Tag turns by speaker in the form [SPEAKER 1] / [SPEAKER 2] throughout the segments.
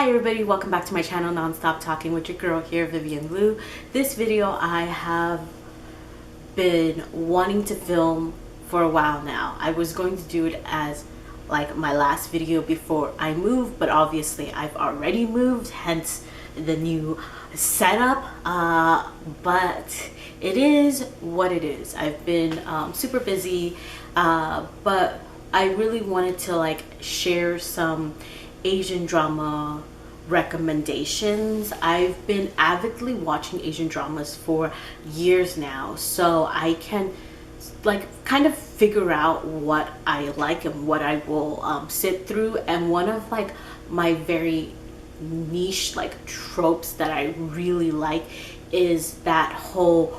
[SPEAKER 1] Hi everybody, welcome back to my channel, Nonstop Talking with your girl here, Vivian Liu. This video I have been wanting to film for a while now. I was going to do it as like my last video before I moved, but obviously I've already moved, hence the new setup. But it is what it is. I've been super busy, but I really wanted to like share some Asian drama recommendations. I've been avidly watching Asian dramas for years now, so I can like kind of figure out what I like and what I will sit through. And one of like my very niche like tropes that I really like is that whole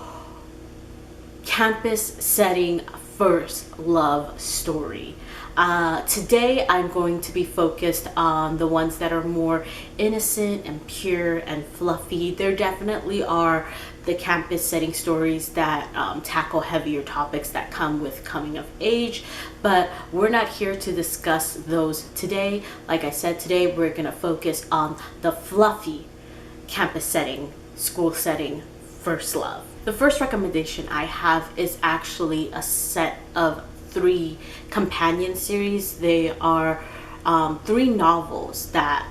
[SPEAKER 1] campus setting first love story. Today I'm going to be focused on the ones that are more innocent and pure and fluffy. There definitely are the campus setting stories that tackle heavier topics that come with coming of age, but we're not here to discuss those today. Like I said, today we're going to focus on the fluffy campus setting, school setting, first love. The first recommendation I have is actually a set of 3 companion series. They are 3 novels that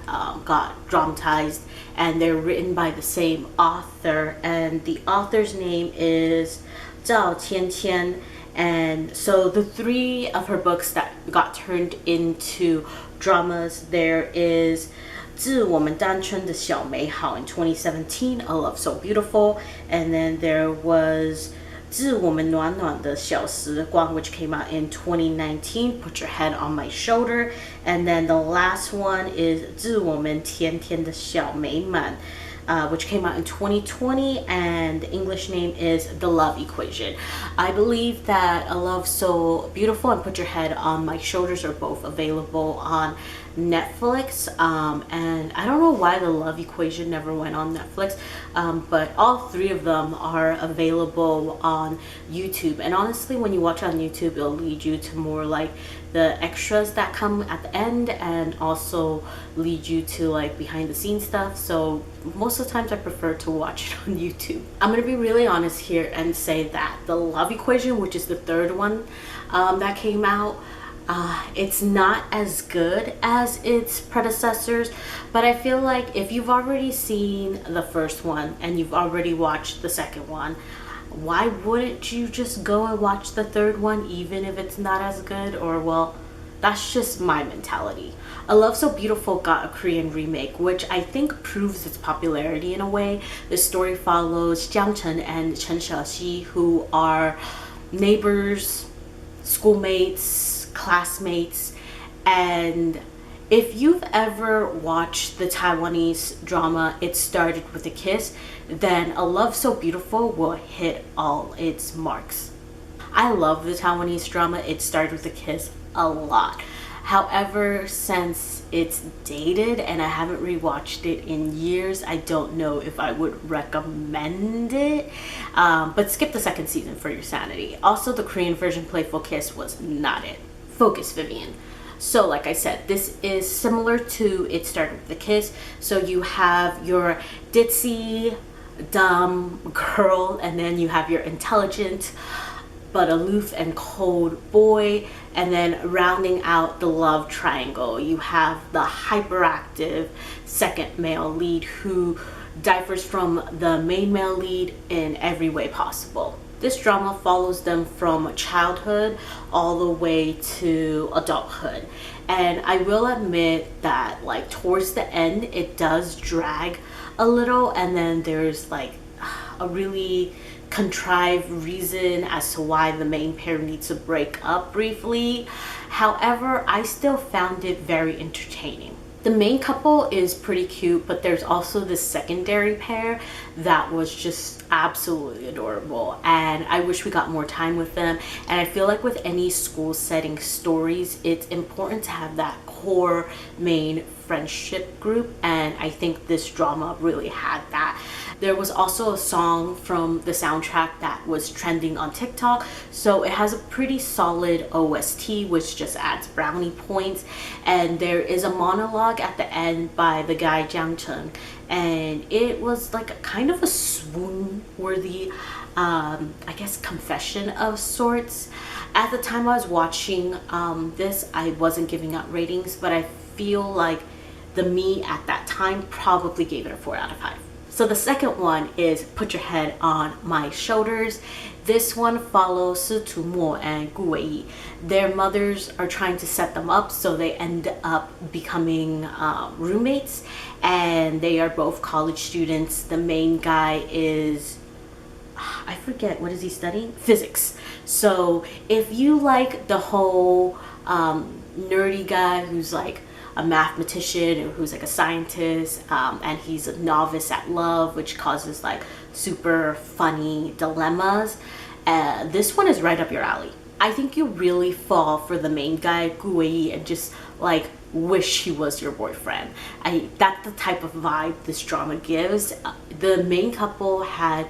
[SPEAKER 1] got dramatized, and they're written by the same author, and the author's name is Zhao Tiantian. And so the 3 of her books that got turned into dramas, there is 致我们单纯的小美好 in 2017, A Love So Beautiful, and then there was 致我们暖暖的小时光, which came out in 2019, Put Your Head on My Shoulder, and then the last one is 致我们甜甜的小美满, which came out in 2020, and the English name is The Love Equation. I believe that A Love So Beautiful and Put Your Head on My Shoulders are both available on Netflix, and I don't know why The Love Equation never went on Netflix, but all 3 of them are available on YouTube. And honestly, when you watch on YouTube, it'll lead you to more like the extras that come at the end, and also lead you to like behind the scenes stuff. So most of the times I prefer to watch it on YouTube. I'm gonna be really honest here and say that The Love Equation, which is the 3rd one that came out, it's not as good as its predecessors, but I feel like if you've already seen the first one and you've already watched the second one, why wouldn't you just go and watch the 3rd one even if it's not as good? Or, well, that's just my mentality. A Love So Beautiful got a Korean remake, which I think proves its popularity in a way. The story follows Jiang Chen and Chen Xiaoxi, who are neighbors, schoolmates, classmates. And if you've ever watched the Taiwanese drama It Started With a Kiss, then A Love So Beautiful will hit all its marks. I love the Taiwanese drama It Started With a Kiss a lot. However, since it's dated and I haven't rewatched it in years, I don't know if I would recommend it. But skip the 2nd season for your sanity. Also, the Korean version Playful Kiss was not it. Focus, Vivian. So like I said, this is similar to It Started With a Kiss. So you have your ditzy, dumb girl, and then you have your intelligent but aloof and cold boy, and then rounding out the love triangle, you have the hyperactive 2nd male lead who differs from the main male lead in every way possible. This drama follows them from childhood all the way to adulthood. And I will admit that like towards the end, it does drag a little, and then there's like a really contrived reason as to why the main pair needs to break up briefly. However, I still found it very entertaining. The main couple is pretty cute, but there's also this secondary pair that was just absolutely adorable, and I wish we got more time with them. And I feel like with any school setting stories, it's important to have that core main friendship group, and I think this drama really had that. There was also a song from the soundtrack that was trending on TikTok, so it has a pretty solid OST, which just adds brownie points. And there is a monologue at the end by the guy Jiang Cheng, and it was like a kind of a swoon-worthy, I guess, confession of sorts. At the time I was watching this, I wasn't giving out ratings, but I feel like the me at that time probably gave it a 4 out of 5. So the second one is Put Your Head on My Shoulders. This one follows Si Tu Mo and Gu Wei. Their mothers are trying to set them up, so they end up becoming roommates, and they are both college students. The main guy is, I forget, what is he studying? Physics. So if you like the whole nerdy guy who's like a mathematician or who's like a scientist, and he's a novice at love, which causes like super funny dilemmas, this one is right up your alley. I think you really fall for the main guy, Gu Wei, and just like wish he was your boyfriend. That's the type of vibe this drama gives. The main couple had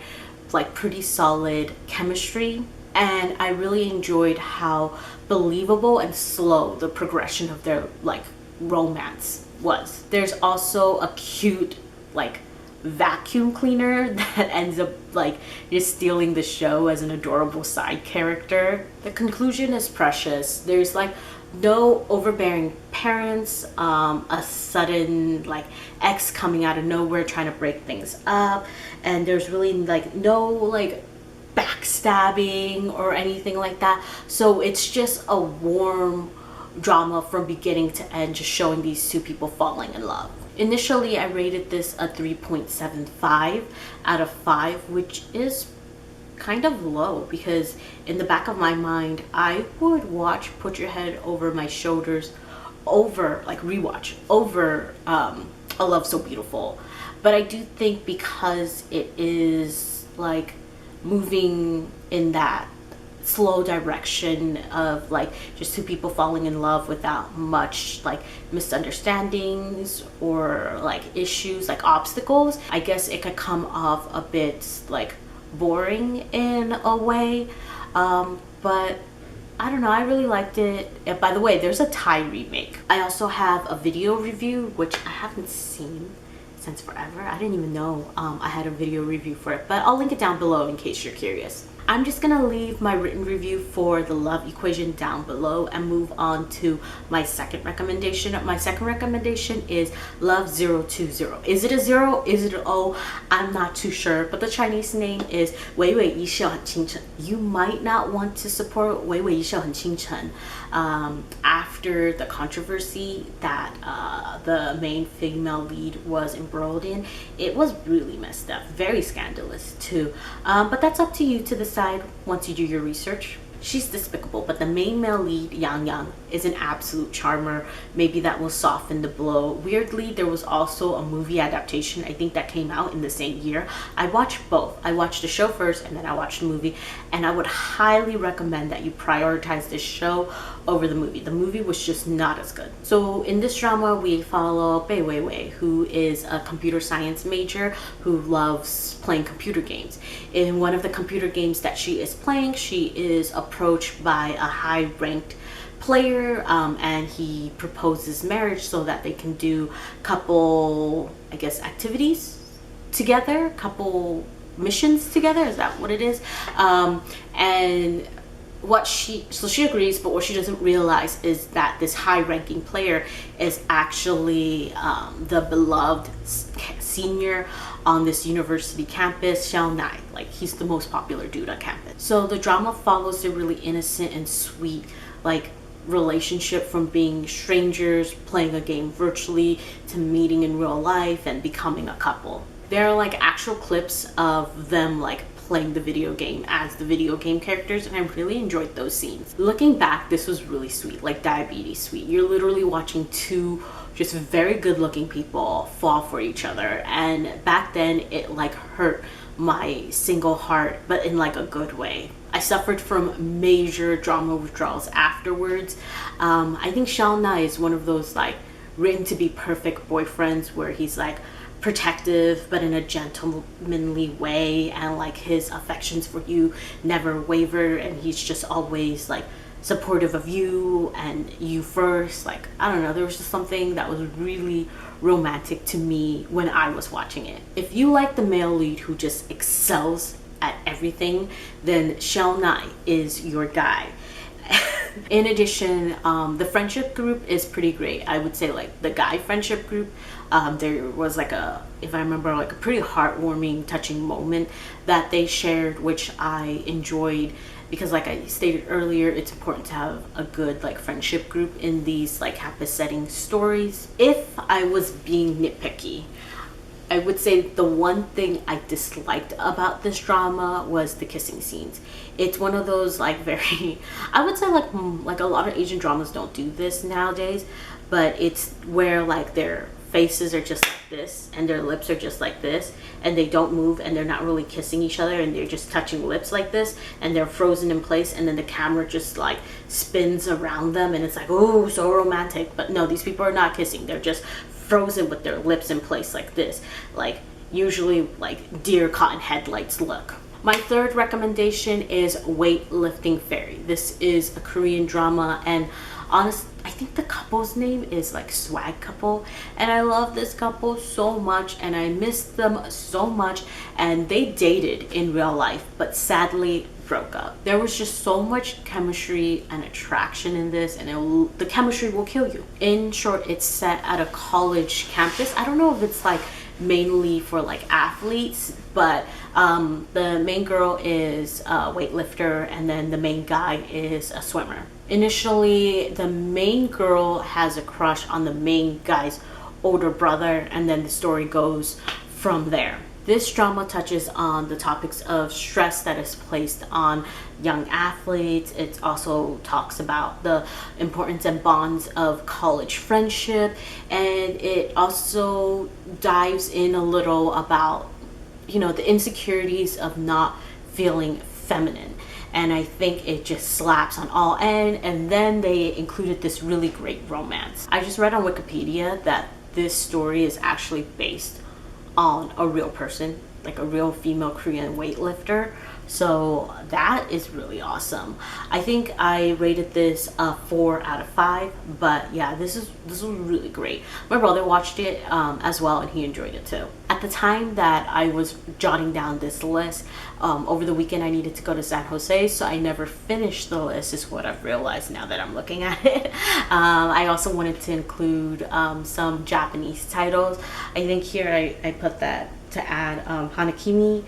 [SPEAKER 1] like pretty solid chemistry, and I really enjoyed how believable and slow the progression of their like romance was. There's also a cute like vacuum cleaner that ends up like just stealing the show as an adorable side character. The conclusion is precious. There's like no overbearing parents, a sudden like ex coming out of nowhere trying to break things up, and there's really like no like backstabbing or anything like that. So it's just a warm drama from beginning to end, just showing these two people falling in love. Initially, I rated this a 3.75 out of 5, which is kind of low because in the back of my mind, I would watch Put Your Head Over My Shoulders over, like rewatch, over A Love So Beautiful. But I do think because it is like moving in that slow direction of like just two people falling in love without much like misunderstandings or like issues, like obstacles, I guess it could come off a bit like boring in a way, but I don't know, I really liked it. And by the way, there's a Thai remake. I also have a video review, which I haven't seen since forever. I didn't even know I had a video review for it, but I'll link it down below in case you're curious. I'm just gonna leave my written review for The Love Equation down below and move on to my second recommendation. My second recommendation is Love 020. Is it a 0? Is it an O? I'm not too sure, but the Chinese name is 微微一笑很倾城. You might not want to support 微微一笑很倾城after the controversy that the main female lead was embroiled in. It was really messed up, very scandalous too, but that's up to you to decide once you do your research. She's despicable, but the main male lead, Yang Yang, is an absolute charmer. Maybe that will soften the blow. Weirdly, there was also a movie adaptation, I think, that came out in the same year. I watched both. I watched the show first and then I watched the movie, and I would highly recommend that you prioritize this show over the movie. The movie was just not as good. So in this drama, we follow Bei Weiwei, who is a computer science major who loves playing computer games. In one of the computer games that she is playing, she is approached by a high-ranked player, and he proposes marriage so that they can do couple, I guess, activities together, couple missions together. Is that what it is? And so she agrees, but what she doesn't realize is that this high-ranking player is actually the beloved senior on this university campus, Xiao Nai. Like, he's the most popular dude on campus. So the drama follows a really innocent and sweet like relationship from being strangers, playing a game virtually, to meeting in real life and becoming a couple. There are like actual clips of them like playing the video game as the video game characters, and I really enjoyed those scenes. Looking back, this was really sweet, like diabetes sweet. You're literally watching two just very good looking people fall for each other, and back then it like hurt my single heart, but in like a good way. I suffered from major drama withdrawals afterwards. I think Xiao Na is one of those like written to be perfect boyfriends, where he's like protective but in a gentlemanly way, and like his affections for you never waver, and he's just always like supportive of you and you first. Like, I don't know, there was just something that was really romantic to me when I was watching it. If you like the male lead who just excels at everything, then Shell Nye is your guy. In addition, the friendship group is pretty great. I would say like the guy friendship group, there was like a, if I remember, like a pretty heartwarming, touching moment that they shared, which I enjoyed, because like I stated earlier, it's important to have a good like friendship group in these like happy setting stories. If I was being nitpicky, I would say the one thing I disliked about this drama was the kissing scenes. It's one of those like very, I would say like a lot of Asian dramas don't do this nowadays, but it's where like their faces are just like this and their lips are just like this and they don't move and they're not really kissing each other and they're just touching lips like this and they're frozen in place, and then the camera just like spins around them and it's like, oh, so romantic. But no, these people are not kissing, they're just frozen with their lips in place like this, like usually like deer caught in headlights look. My third recommendation is Weightlifting Fairy. This is a Korean drama, and I think the couple's name is like Swag Couple, and I love this couple so much and I miss them so much, and they dated in real life but sadly broke up. There was just so much chemistry and attraction in this, and the chemistry will kill you. In short, it's set at a college campus. I don't know if it's like mainly for like athletes, but the main girl is a weightlifter and then the main guy is a swimmer. Initially, the main girl has a crush on the main guy's older brother, and then the story goes from there. This drama touches on the topics of stress that is placed on young athletes. It also talks about the importance and bonds of college friendship, and it also dives in a little about, you know, the insecurities of not feeling feminine. And I think it just slaps on all ends. And then they included this really great romance. I just read on Wikipedia that this story is actually based on a real person, like a real female Korean weightlifter. So that is really awesome. I think I rated this a 4 out of 5, but yeah, this was really great. My brother watched it as well, and he enjoyed it too. At the time that I was jotting down this list, over the weekend I needed to go to San Jose, so I never finished the list, is what I've realized now that I'm looking at it. I also wanted to include some Japanese titles. I think here I put that to add Hanakimi,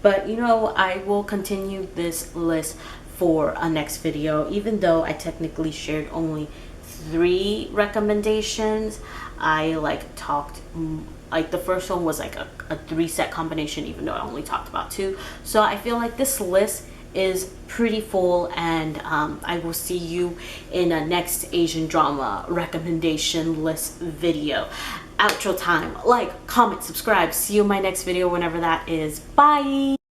[SPEAKER 1] but you know, I will continue this list for a next video. Even though I technically shared only 3 recommendations, I like talked, like the first one was like a 3-set combination, even though I only talked about 2. So I feel like this list is pretty full, and I will see you in a next Asian drama recommendation list video. Outro time. Like, comment, subscribe. See you in my next video whenever that is. Bye!